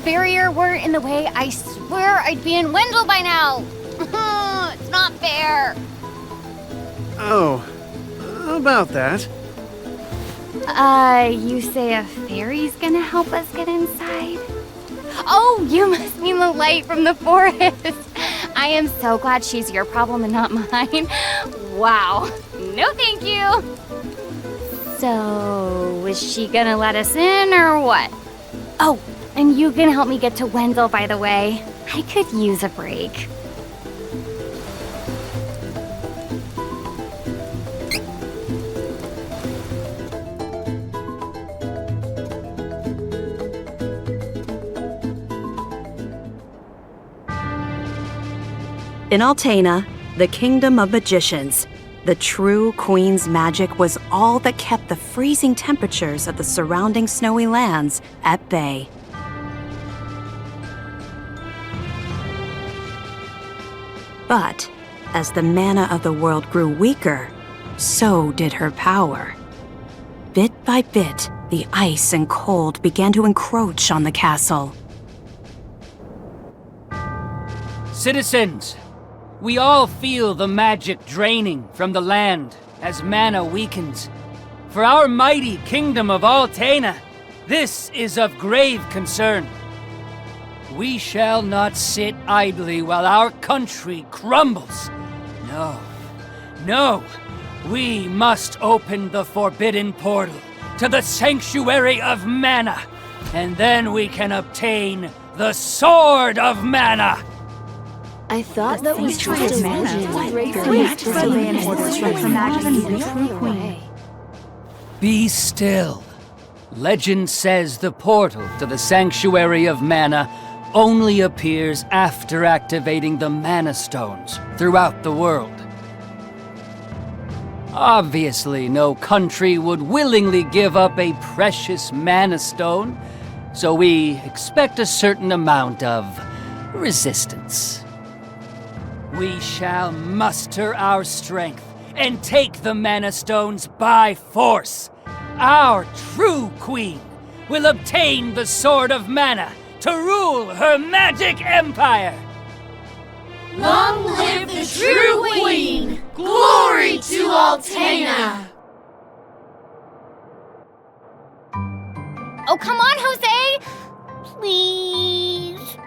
barrier weren't in the way, I swear I'd be in Wendell by now. It's not fair. Oh, about that. You say a fairy's gonna help us get inside? Oh, you must mean the light from the forest. I am so glad she's your problem and not mine. Wow. No thank you. So, is she gonna let us in or what? Oh, and you can help me get to Wendell, by the way. I could use a break. In Altena, the kingdom of magicians, the true queen's magic was all that kept the freezing temperatures of the surrounding snowy lands at bay. But as the mana of the world grew weaker, so did her power. Bit by bit, the ice and cold began to encroach on the castle. Citizens, we all feel the magic draining from the land as mana weakens. For our mighty kingdom of Altena, this is of grave concern. We shall not sit idly while our country crumbles. No, we must open the forbidden portal to the Sanctuary of Mana, and then we can obtain the Sword of Mana. I thought that was just a Queen. Be still. Legend says the portal to the Sanctuary of Mana only appears after activating the Mana Stones throughout the world. Obviously, no country would willingly give up a precious Mana Stone, so we expect a certain amount of resistance. We shall muster our strength and take the Mana Stones by force. Our true queen will obtain the Sword of Mana to rule her magic empire. Long live the true queen! Glory to Altena! Oh, come on, Jose! Please.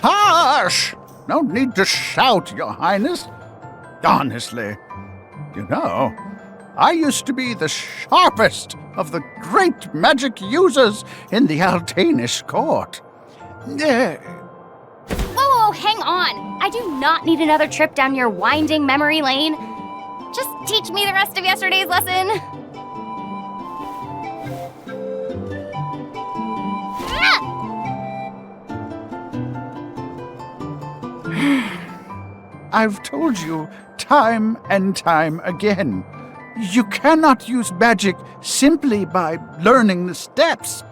Hush! No need to shout, Your Highness. Honestly, you know, I used to be the sharpest of the great magic users in the Altenish court. Whoa, hang on. I do not need another trip down your winding memory lane. Just teach me the rest of yesterday's lesson. I've told you time and time again, you cannot use magic simply by learning the steps.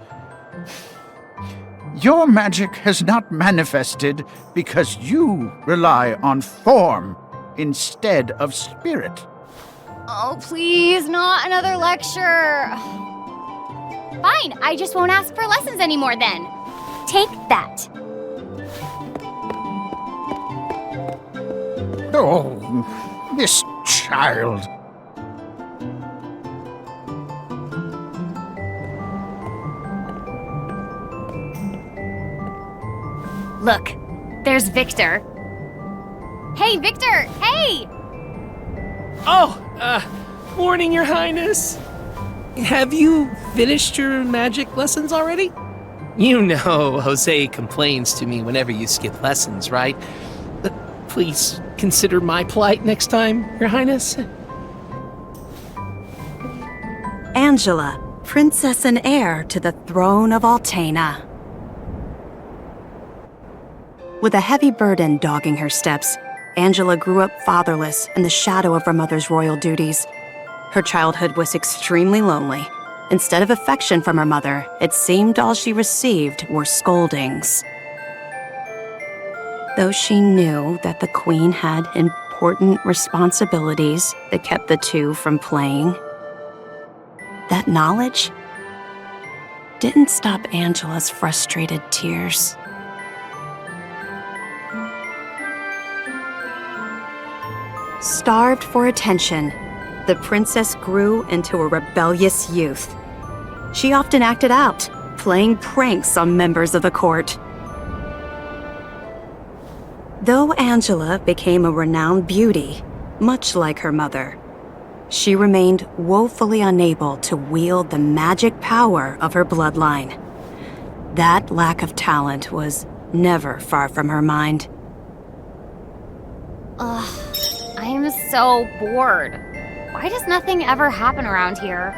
Your magic has not manifested because you rely on form instead of spirit. Oh, please, not another lecture. Fine, I just won't ask for lessons anymore then. Take that. Oh, this child. Look, there's Victor. Hey, Victor! Hey! Morning, Your Highness. Have you finished your magic lessons already? You know Jose complains to me whenever you skip lessons, right? Please consider my plight next time, Your Highness. Angela, princess and heir to the throne of Altena. With a heavy burden dogging her steps, Angela grew up fatherless in the shadow of her mother's royal duties. Her childhood was extremely lonely. Instead of affection from her mother, it seemed all she received were scoldings. Though she knew that the queen had important responsibilities that kept the two from playing, that knowledge didn't stop Angela's frustrated tears. Starved for attention, the princess grew into a rebellious youth. She often acted out, playing pranks on members of the court. Though Angela became a renowned beauty, much like her mother, she remained woefully unable to wield the magic power of her bloodline. That lack of talent was never far from her mind. Ugh, I am so bored. Why does nothing ever happen around here?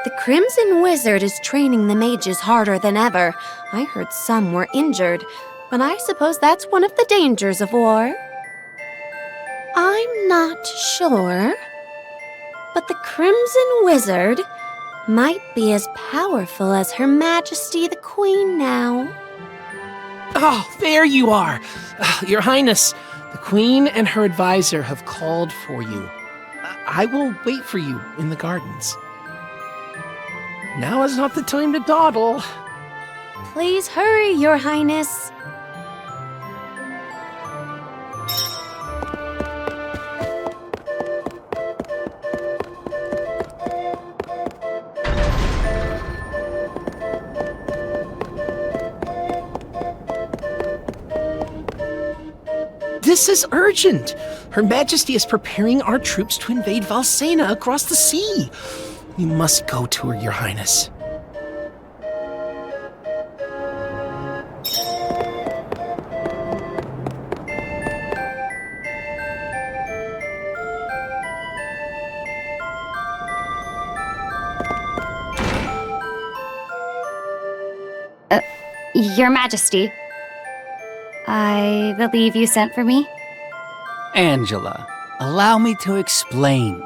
The Crimson Wizard is training the mages harder than ever. I heard some were injured, but I suppose that's one of the dangers of war. I'm not sure, but the Crimson Wizard might be as powerful as Her Majesty the Queen now. Oh, there you are! Your Highness, the Queen and her advisor have called for you. I will wait for you in the gardens. Now is not the time to dawdle. Please hurry, Your Highness. This is urgent! Her Majesty is preparing our troops to invade Valsena across the sea. We must go to her, Your Highness. Your Majesty, I believe you sent for me? Angela, allow me to explain.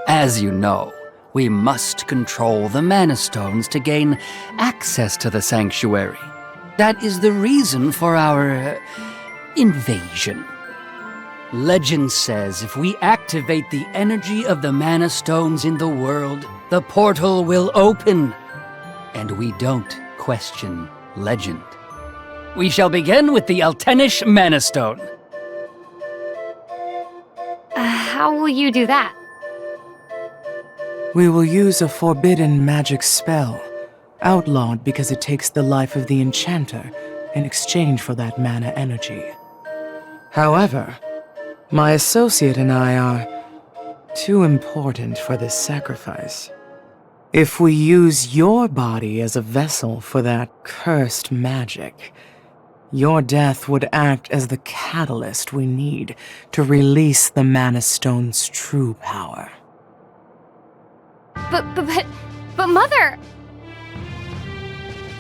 As you know, we must control the Mana Stones to gain access to the sanctuary. That is the reason for our invasion. Legend says if we activate the energy of the Mana Stones in the world, the portal will open. And we don't question legend. We shall begin with the Altenish Mana Stone. How will you do that? We will use a forbidden magic spell, outlawed because it takes the life of the enchanter in exchange for that mana energy. However, my associate and I are too important for this sacrifice. If we use your body as a vessel for that cursed magic, your death would act as the catalyst we need to release the Mana Stone's true power. But Mother!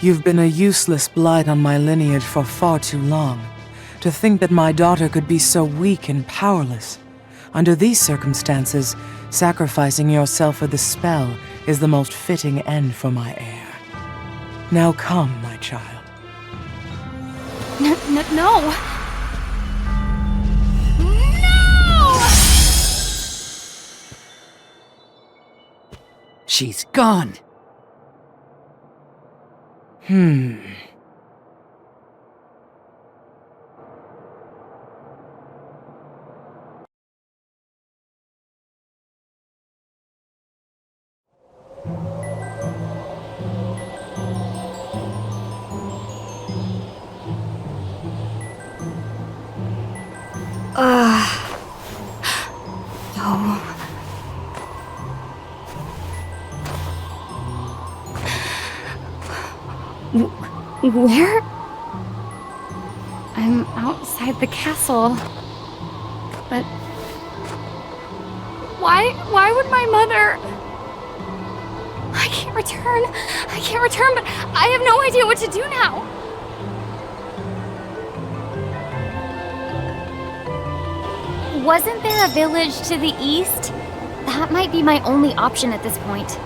You've been a useless blight on my lineage for far too long. To think that my daughter could be so weak and powerless. Under these circumstances, sacrificing yourself for the spell is the most fitting end for my heir. Now come, my child. No! No! She's gone. Where? I'm outside the castle. But... Why would my mother... I can't return, but I have no idea what to do now. Wasn't there a village to the east? That might be my only option at this point.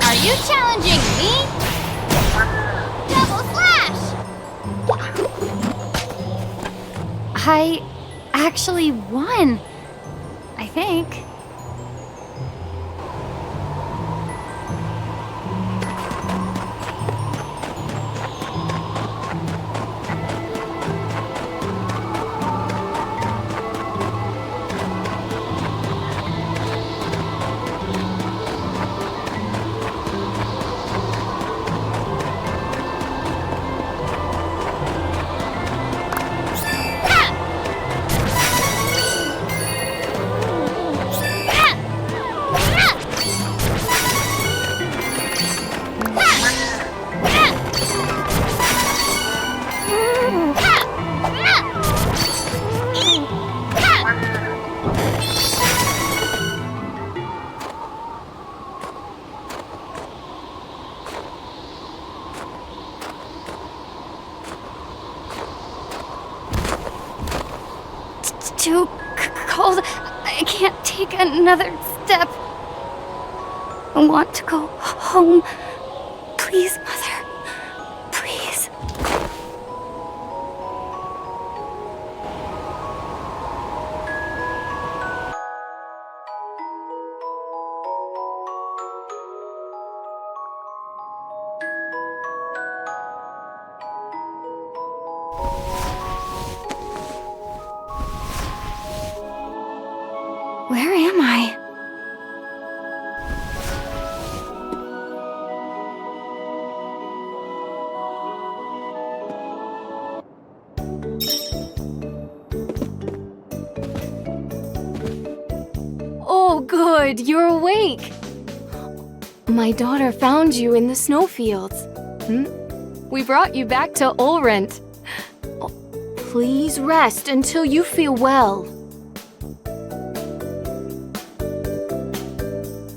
Are you challenging me? Double slash! I actually won, I think. Too cold. I can't take another step. I want to go home. Please, Mother. Please. Where am I? Oh, good, you're awake. My daughter found you in the snowfields. We brought you back to Ulrent. Oh, please rest until you feel well.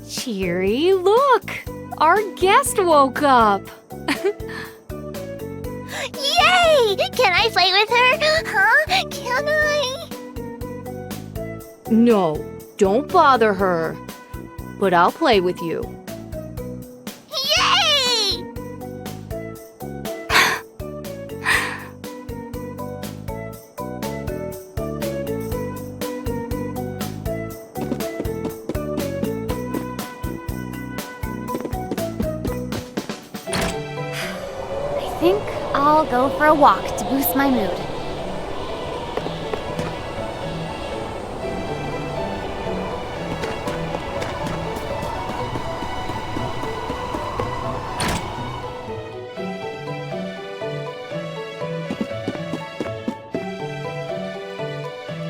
Cheery, look! Our guest woke up! Yay! Can I play with her? Huh? Can I? No, don't bother her. But I'll play with you. Yay! I think I'll go for a walk to boost my mood.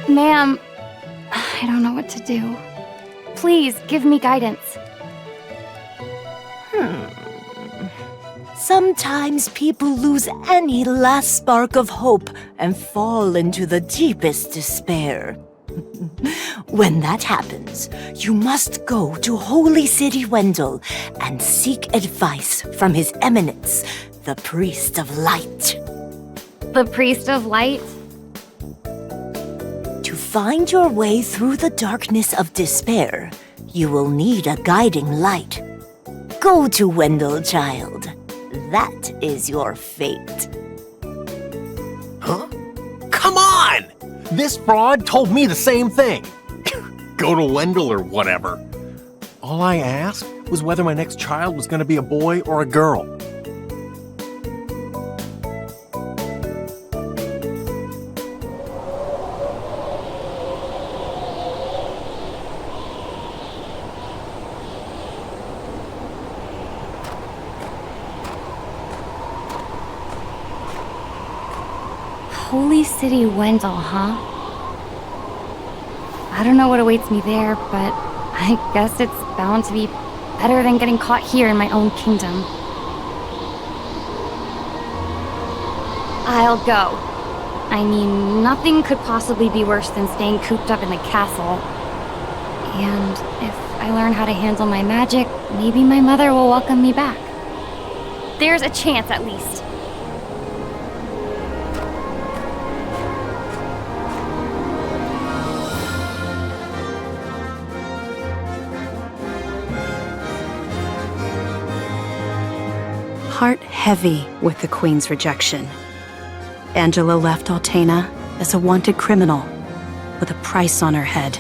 Ma'am, I don't know what to do. Please give me guidance. Sometimes people lose any last spark of hope and fall into the deepest despair. When that happens, you must go to Holy City Wendell and seek advice from His Eminence, the Priest of Light. The Priest of Light? To find your way through the darkness of despair, you will need a guiding light. Go to Wendell, child. That is your fate. Huh? Come on! This fraud told me the same thing. Go to Wendell or whatever. All I asked was whether my next child was going to be a boy or a girl. Holy City Wendell, huh? I don't know what awaits me there, but I guess it's bound to be better than getting caught here in my own kingdom. I'll go. I mean, nothing could possibly be worse than staying cooped up in the castle. And if I learn how to handle my magic, maybe my mother will welcome me back. There's a chance, at least. Heart heavy with the Queen's rejection, Angela left Altena as a wanted criminal with a price on her head.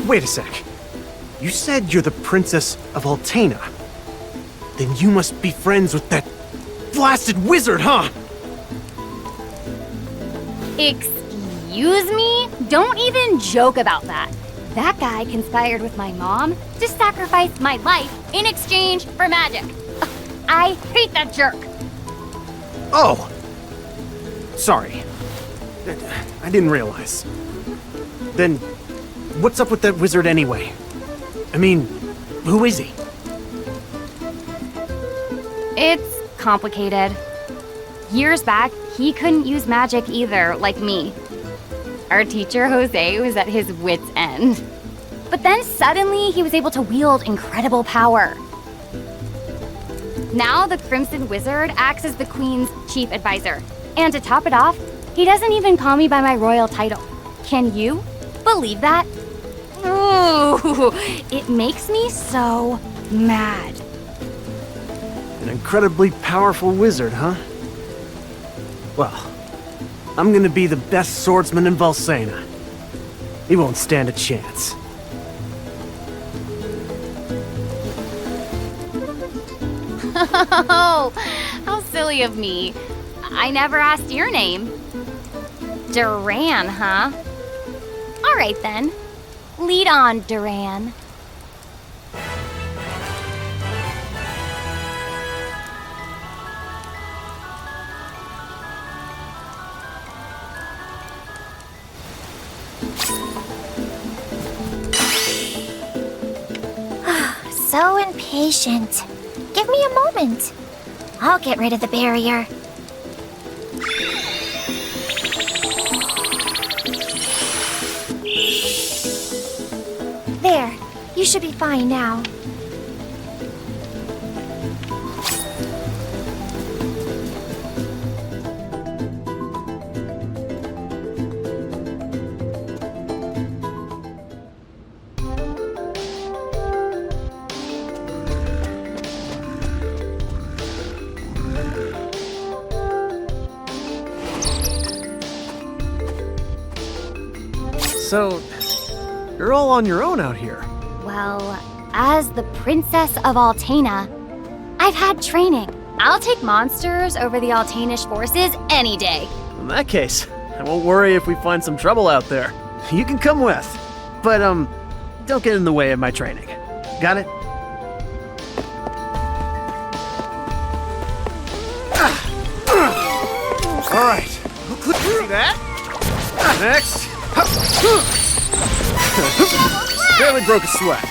Wait a sec. You said you're the Princess of Altena. Then you must be friends with that blasted wizard, huh? Excuse me? Don't even joke about that. That guy conspired with my mom to sacrifice my life in exchange for magic. I hate that jerk. Oh! Sorry. I didn't realize. Then, what's up with that wizard anyway? I mean, who is he? It's complicated. Years back, he couldn't use magic either, like me. Our teacher, Jose, was at his wit's end. But then suddenly, he was able to wield incredible power. Now, the Crimson Wizard acts as the Queen's chief advisor. And to top it off, he doesn't even call me by my royal title. Can you believe that? Ooh, it makes me so mad. An incredibly powerful wizard, huh? Well, I'm gonna be the best swordsman in Valsena. He won't stand a chance. Oh, how silly of me. I never asked your name. Duran, huh? All right then. Lead on, Duran. So impatient. Give me a moment. I'll get rid of the barrier. There. You should be fine now. So, you're all on your own out here. Well, as the Princess of Altena, I've had training. I'll take monsters over the Altanish forces any day. In that case, I won't worry if we find some trouble out there. You can come with. But, don't get in the way of my training. Got it? All right. See that? Next. Barely broke a sweat.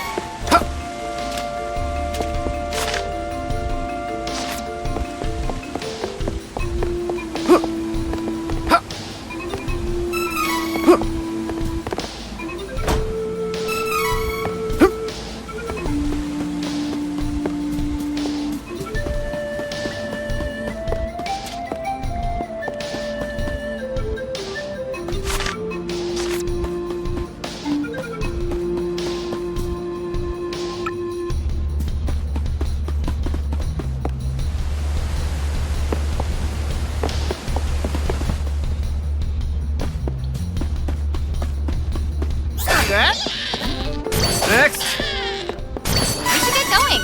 Next. We should get going.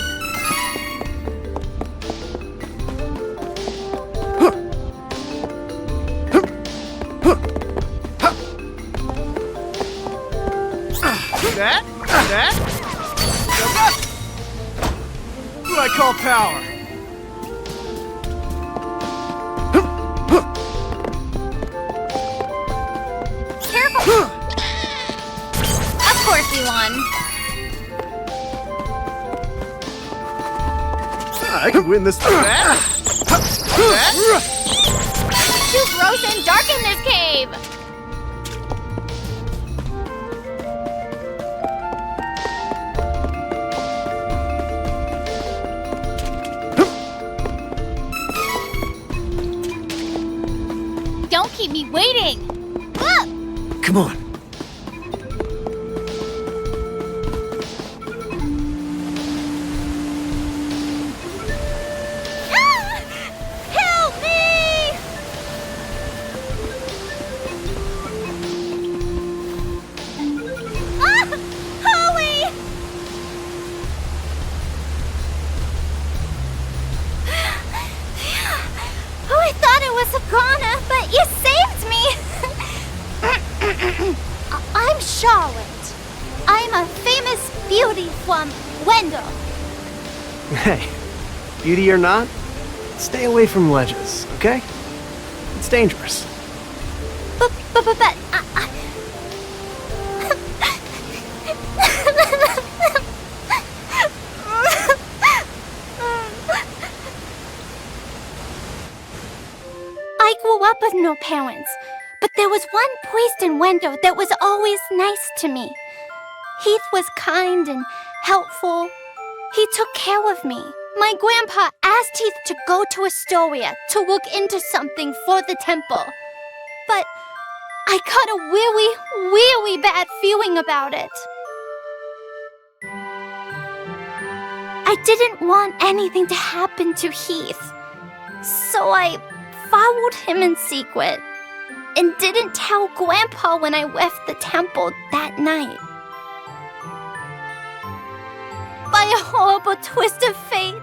What I call power. Careful! Of course we won. I could win this. Too gross and dark in this cave! Don't keep me waiting! Look! Come on. Help me! Holly! Oh, I thought it was Agana, but you saved me! I'm Charlotte. I'm a famous beauty from Wendell. Hey, beauty or not, stay away from ledges, okay? It's dangerous. But I grew up with no parents, but there was one priest in Wendell that was always nice to me. Heath was kind and helpful. He took care of me. My grandpa asked Heath to go to Astoria to look into something for the temple. But I got a really, really bad feeling about it. I didn't want anything to happen to Heath, so I followed him in secret and didn't tell Grandpa when I left the temple that night. By a horrible twist of fate,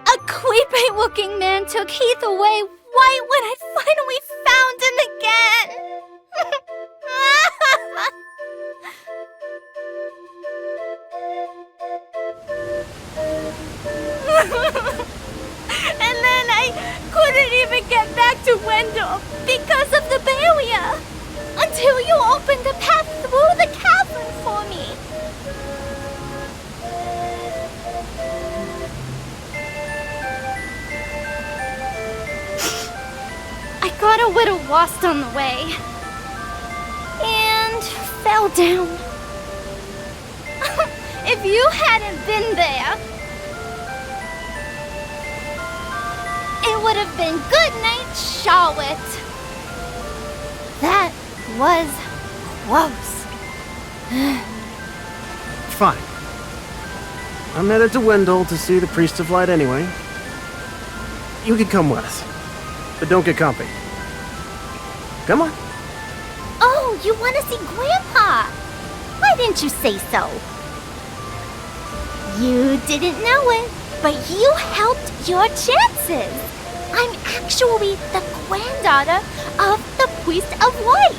a creepy-looking man took Heath away right when I finally found him again. And then I couldn't even get back to Wendell because of the barrier until you opened a path through the cavern for me. I got a little lost on the way and fell down. If you hadn't been there, it would have been good night, Charlotte. That was close. Fine. I'm headed to Wendell to see the Priest of Light anyway. You can come with us, but don't get comfy. Come on. Oh, you want to see Grandpa? Why didn't you say so? You didn't know it, but you helped your chances. I'm actually the granddaughter of the Priest of Light.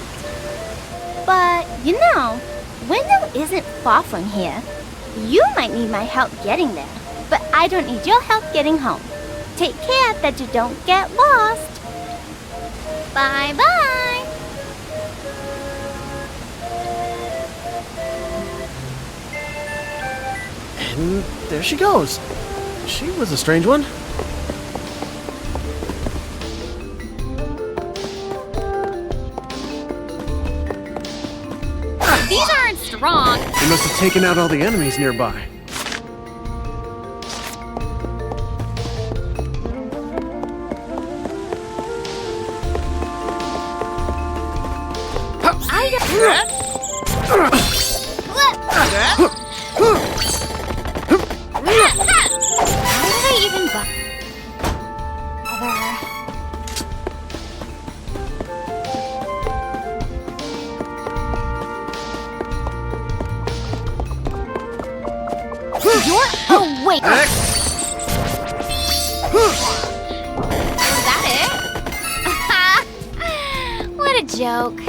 But, you know, Wendell isn't far from here. You might need my help getting there, but I don't need your help getting home. Take care that you don't get lost. Bye-bye. And there she goes. She was a strange one. These aren't strong. They must have taken out all the enemies nearby. How did I even bother? You're awake. Is that it? What a joke.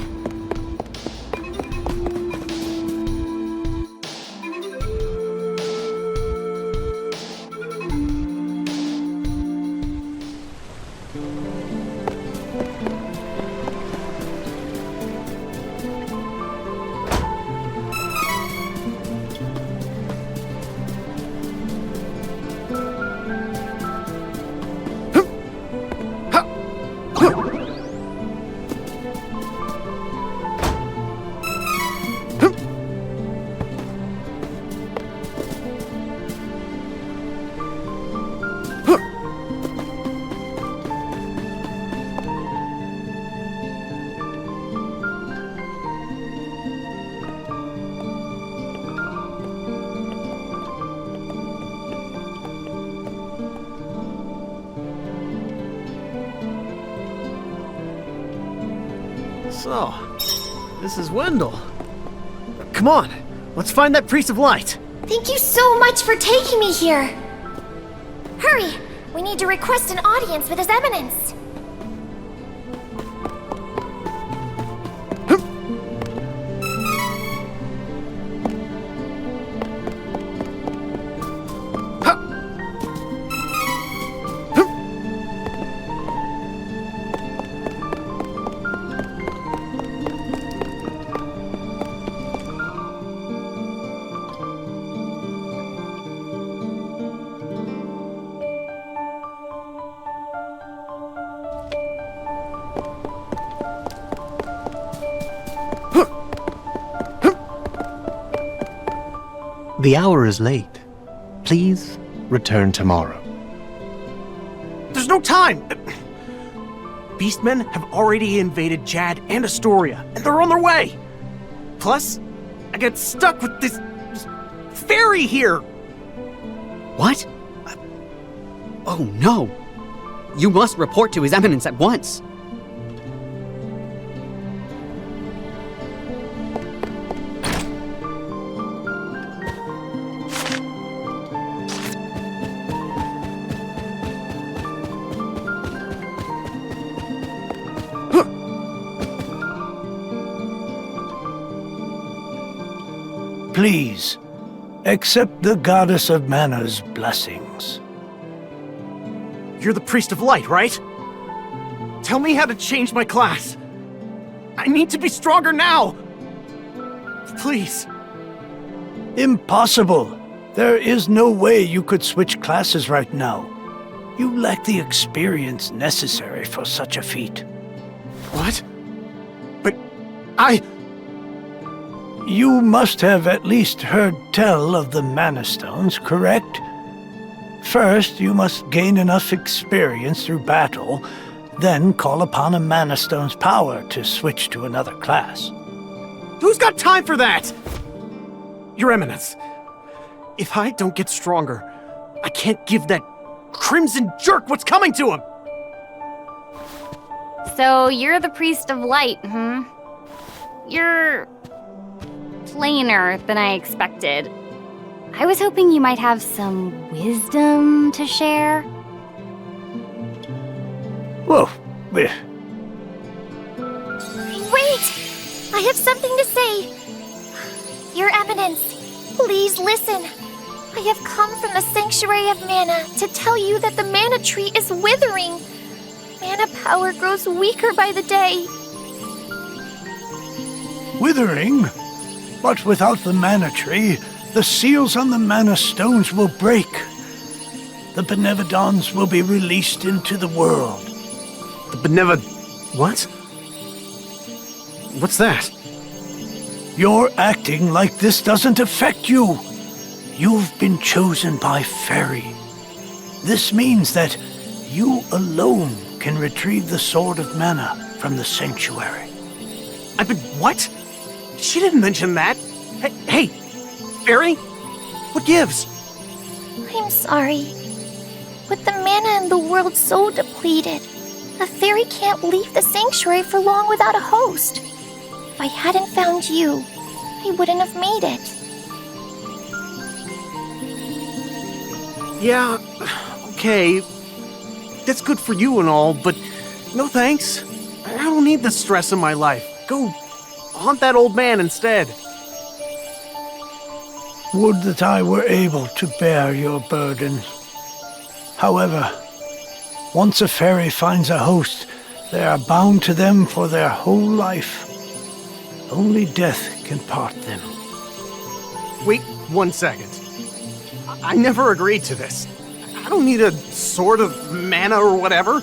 So, this is Wendell. Come on, let's find that Priest of Light. Thank you so much for taking me here. Hurry! We need to request an audience with His Eminence. The hour is late. Please return tomorrow. There's no time! Beastmen have already invaded Jad and Astoria, and they're on their way! Plus, I got stuck with this fairy here! What? Oh no! You must report to His Eminence at once! Please, accept the Goddess of Mana's blessings. You're the Priest of Light, right? Tell me how to change my class. I need to be stronger now! Please. Impossible! There is no way you could switch classes right now. You lack the experience necessary for such a feat. What? But I... You must have at least heard tell of the Mana Stones, correct? First, you must gain enough experience through battle, then call upon a Mana Stone's power to switch to another class. Who's got time for that? Your Eminence, if I don't get stronger, I can't give that crimson jerk what's coming to him! So you're the Priest of Light, You're plainer than I expected. I was hoping you might have some wisdom to share. Whoa, Wait! I have something to say. Your Eminence, please listen. I have come from the Sanctuary of Mana to tell you that the Mana Tree is withering. Mana power grows weaker by the day. withering? But without the Mana Tree, the seals on the Mana Stones will break. The Benevodons will be released into the world. The what? What's that? You're acting like this doesn't affect you. You've been chosen by Fairy. This means that you alone can retrieve the Sword of Mana from the Sanctuary. I've been what? She didn't mention that. Hey, Fairy? What gives? I'm sorry. With the mana in the world so depleted, a fairy can't leave the sanctuary for long without a host. If I hadn't found you, I wouldn't have made it. Yeah, okay. That's good for you and all, but no thanks. I don't need the stress in my life. Go haunt that old man instead. Would that I were able to bear your burden. However, once a fairy finds a host, they are bound to them for their whole life. Only death can part them. Wait 1 second. I never agreed to this. I don't need a sword of mana or whatever.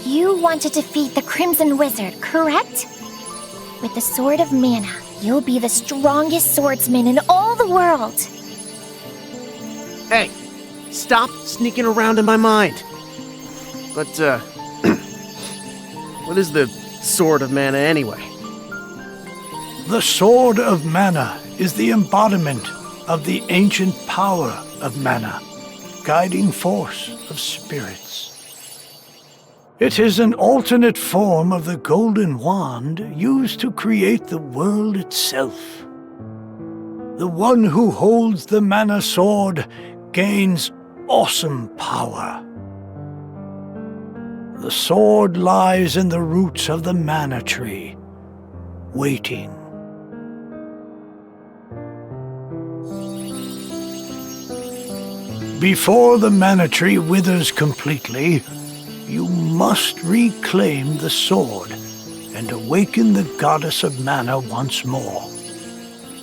You want to defeat the Crimson Wizard, correct? With the Sword of Mana, you'll be the strongest swordsman in all the world. Hey, stop sneaking around in my mind. But, what is the Sword of Mana anyway? The Sword of Mana is the embodiment of the ancient power of Mana, guiding force of spirits. It is an alternate form of the golden wand used to create the world itself. The one who holds the mana sword gains awesome power. The sword lies in the roots of the mana tree, waiting. Before the mana tree withers completely, you must reclaim the sword and awaken the goddess of mana once more.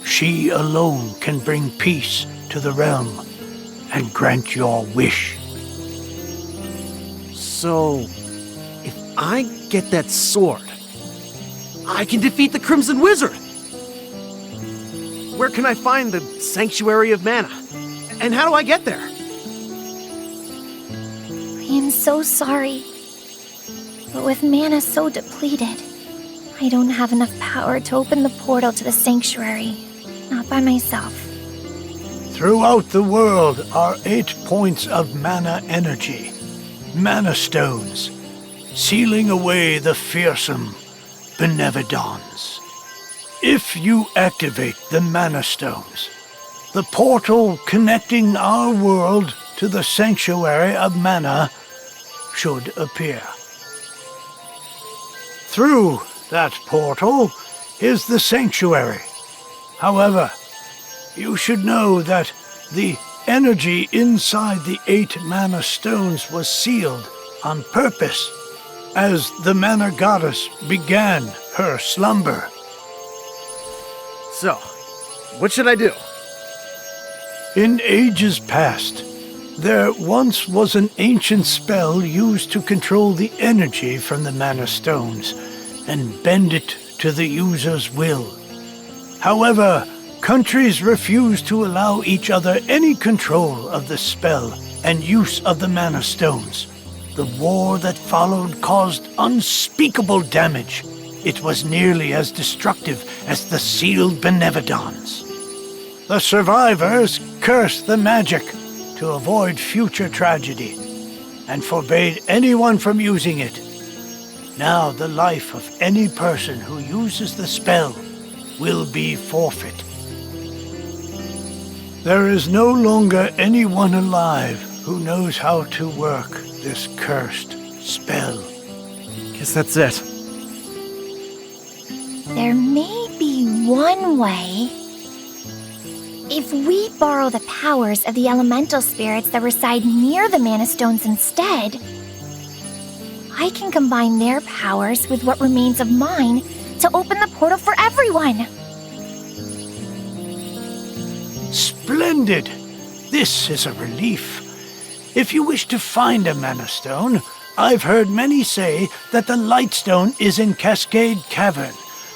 She alone can bring peace to the realm and grant your wish. So, if I get that sword, I can defeat the Crimson Wizard! Where can I find the Sanctuary of Mana? And how do I get there? I am so sorry. But with mana so depleted, I don't have enough power to open the portal to the sanctuary. Not by myself. Throughout the world are 8 points of mana energy, mana stones, sealing away the fearsome Benevodons. If you activate the mana stones, the portal connecting our world to the Sanctuary of Mana should appear. Through that portal is the Sanctuary. However, you should know that the energy inside the 8 mana stones was sealed on purpose as the mana goddess began her slumber. So, what should I do? In ages past, there once was an ancient spell used to control the energy from the mana stones and bend it to the user's will. However, countries refused to allow each other any control of the spell and use of the mana stones. The war that followed caused unspeakable damage. It was nearly as destructive as the sealed Benevodons. The survivors cursed the magic to avoid future tragedy and forbade anyone from using it. Now the life of any person who uses the spell will be forfeit. There is no longer anyone alive who knows how to work this cursed spell. Guess that's it. There may be one way. If we borrow the powers of the elemental spirits that reside near the mana stones instead, I can combine their powers with what remains of mine to open the portal for everyone. Splendid! This is a relief. If you wish to find a mana stone, I've heard many say that the Lightstone is in Cascade Cavern,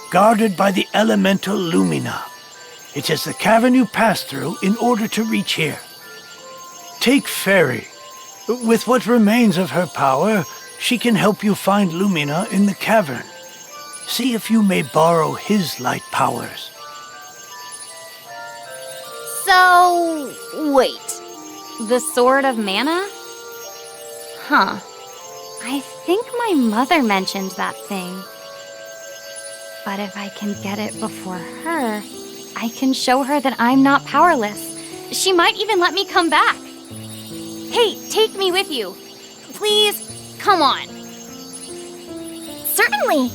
guarded by the elemental Lumina. It is the cavern you pass through in order to reach here. Take Fairy. With what remains of her power, she can help you find Lumina in the cavern. See if you may borrow his light powers. So, wait. The Sword of Mana? Huh. I think my mother mentioned that thing. But if I can get it before her, I can show her that I'm not powerless. She might even let me come back. Hey, take me with you. Please, come on. Certainly.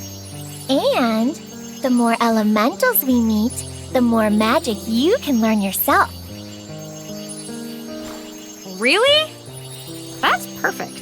And the more elementals we meet, the more magic you can learn yourself. Really? That's perfect.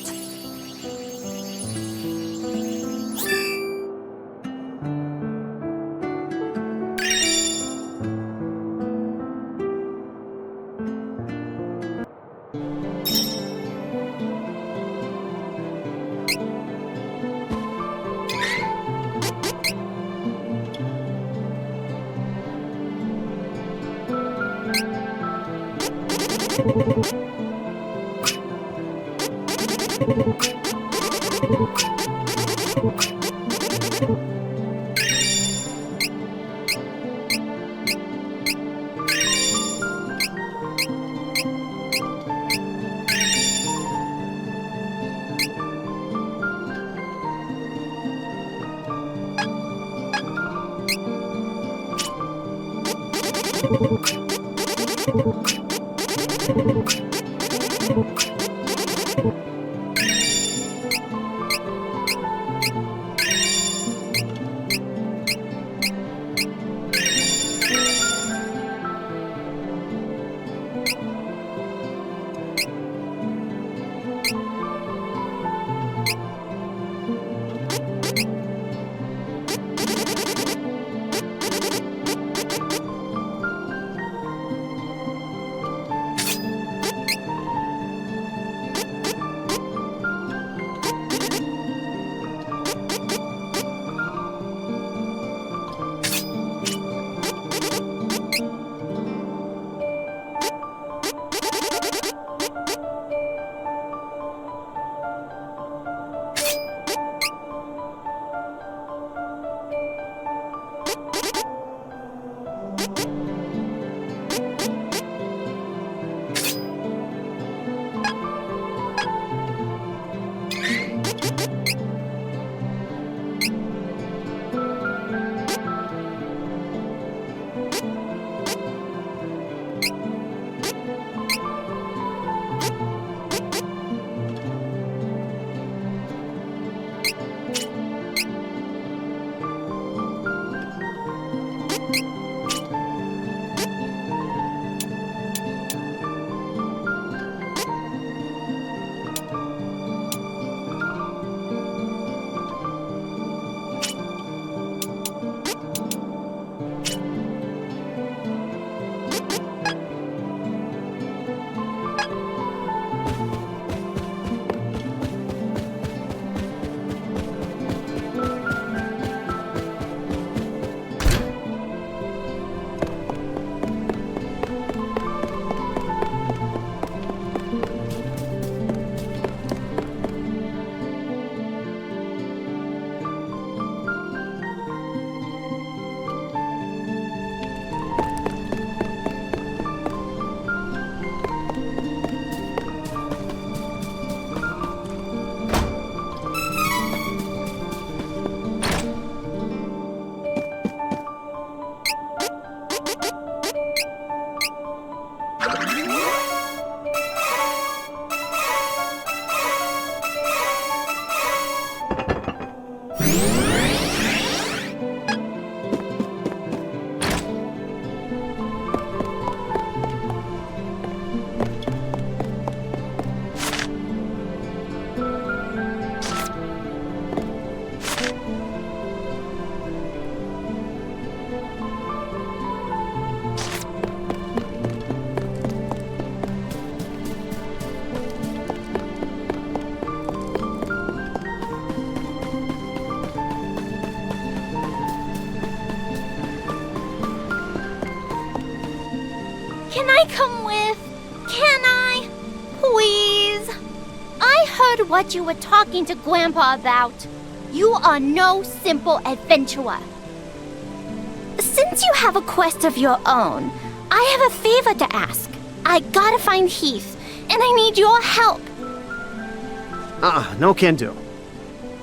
Can I come with? Can I? Please? I heard what you were talking to Grandpa about. You are no simple adventurer. Since you have a quest of your own, I have a favor to ask. I gotta find Heath, and I need your help. No can do.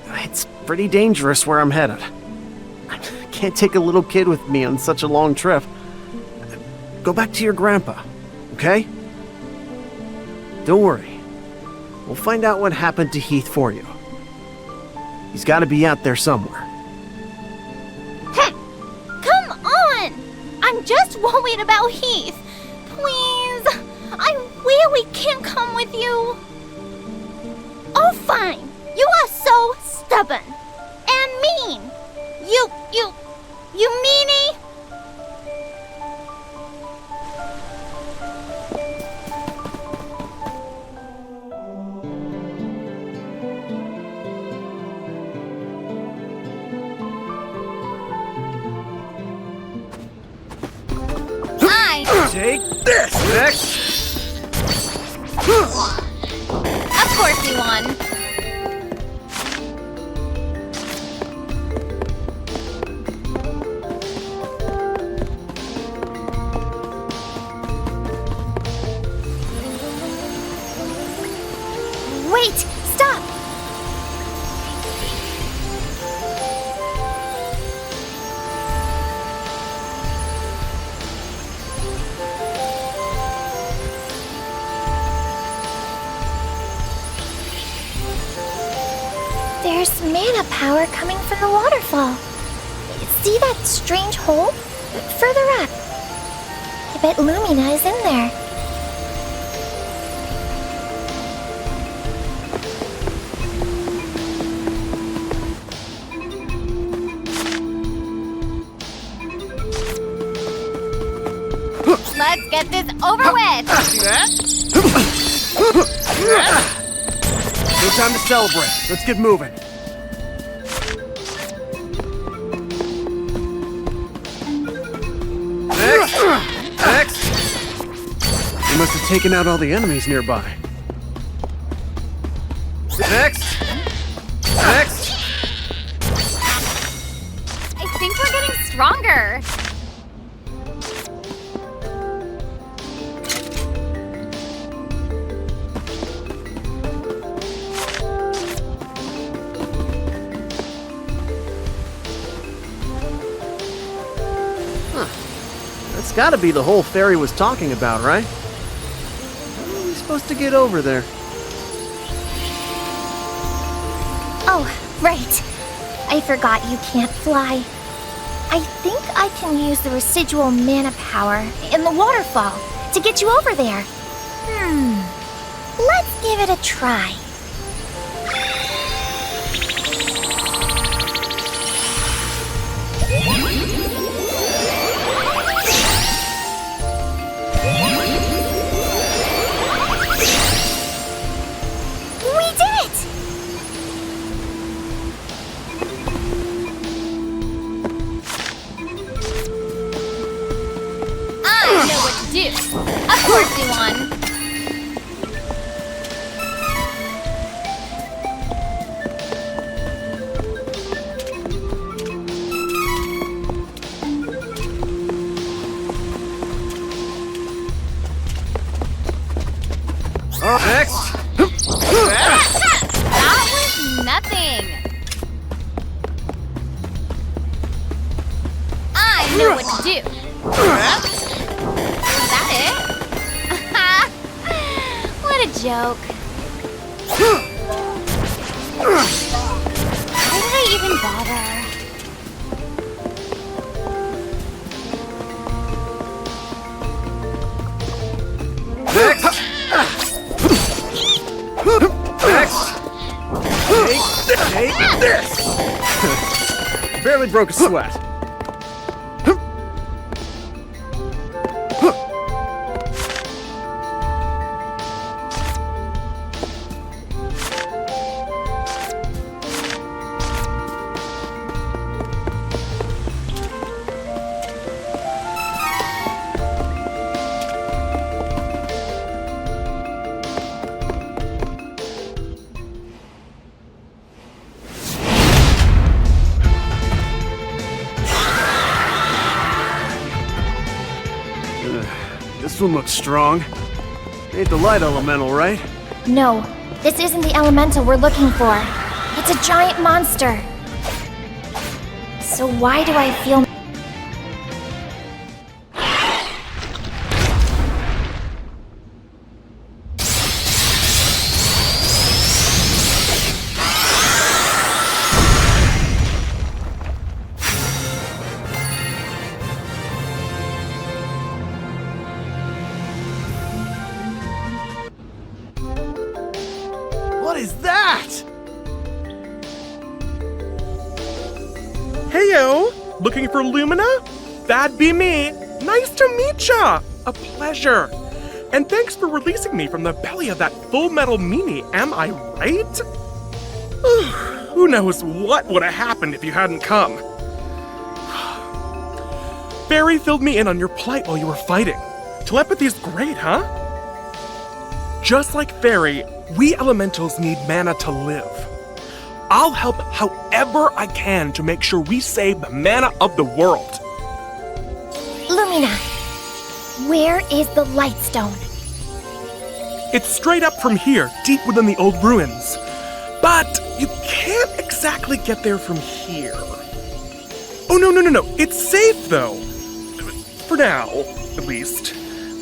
It's pretty dangerous where I'm headed. I can't take a little kid with me on such a long trip. Go back to your grandpa, okay? Don't worry. We'll find out what happened to Heath for you. He's gotta be out there somewhere. Come on! I'm just worried about Heath. Please, I really can't come with you. Oh, fine. You are so stubborn. And mean. You meanie? Take this, Next! Of course he won. Wait! Stop! mana power coming from the waterfall. See that strange hole? Further up. I bet Lumina is in there. Let's get this over with! See that? No time to celebrate. Let's get moving. X! You must have taken out all the enemies nearby. X! X! I think we're getting stronger. That's gotta be the hole Fairy was talking about, right? How are we supposed to get over there? Oh, right. I forgot you can't fly. I think I can use the residual mana power in the waterfall to get you over there. Let's give it a try. We did it! I know what to do. Of course we won. X! That was nothing. I know what to do. Is that it? What a joke. Why did I even bother? X! X! Take this! Barely broke a sweat. This one looks strong. Ain't the light elemental, right? No, this isn't the elemental we're looking for. It's a giant monster. So why do I feel... What is that? Heyo! Looking for Lumina? That'd be me. Nice to meet ya! A pleasure. And thanks for releasing me from the belly of that Full Metal Mimi, am I right? Who knows what would have happened if you hadn't come. Fairy filled me in on your plight while you were fighting. Telepathy's great, huh? Just like Fairy, we elementals need mana to live. I'll help however I can to make sure we save the mana of the world. Lumina, where is the Lightstone? It's straight up from here, deep within the old ruins. But you can't exactly get there from here. Oh, no. It's safe, though. For now, at least.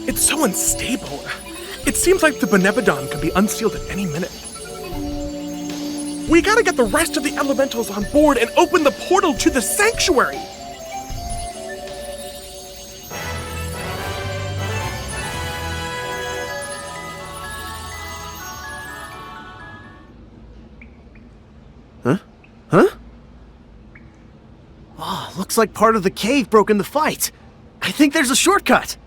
It's so unstable. It seems like the Benebodon could be unsealed at any minute. We gotta get the rest of the elementals on board and open the portal to the sanctuary! Huh? Oh, looks like part of the cave broke in the fight. I think there's a shortcut.